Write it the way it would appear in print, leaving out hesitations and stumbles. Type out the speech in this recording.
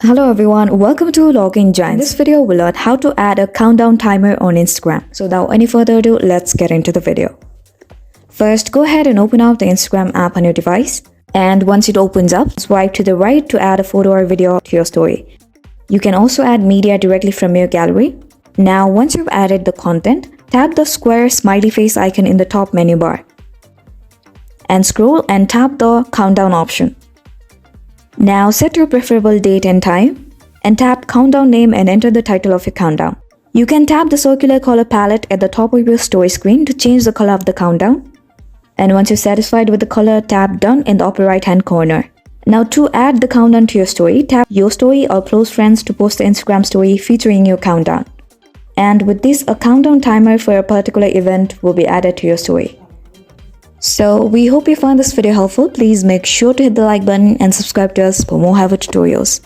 Hello everyone, welcome to Login Giants. In this video, we'll learn how to add a countdown timer on Instagram. So without any further ado, let's get into the video. First, go ahead and open up the Instagram app on your device. And once it opens up, swipe to the right to add a photo or video to your story. You can also add media directly from your gallery. Now, once you've added the content, tap the square smiley face icon in the top menu bar. And scroll and tap the countdown option. Now set your preferable date and time and tap countdown name and enter the title of your countdown. You can tap the circular color palette at the top of your story screen to change the color of the countdown. And once you're satisfied with the color, tap done in the upper right hand corner. Now to add the countdown to your story, tap your story or close friends to post the Instagram story featuring your countdown. And with this, a countdown timer for a particular event will be added to your story. So we hope you found this video helpful. Please make sure to hit the like button and subscribe to us for more Harvard tutorials.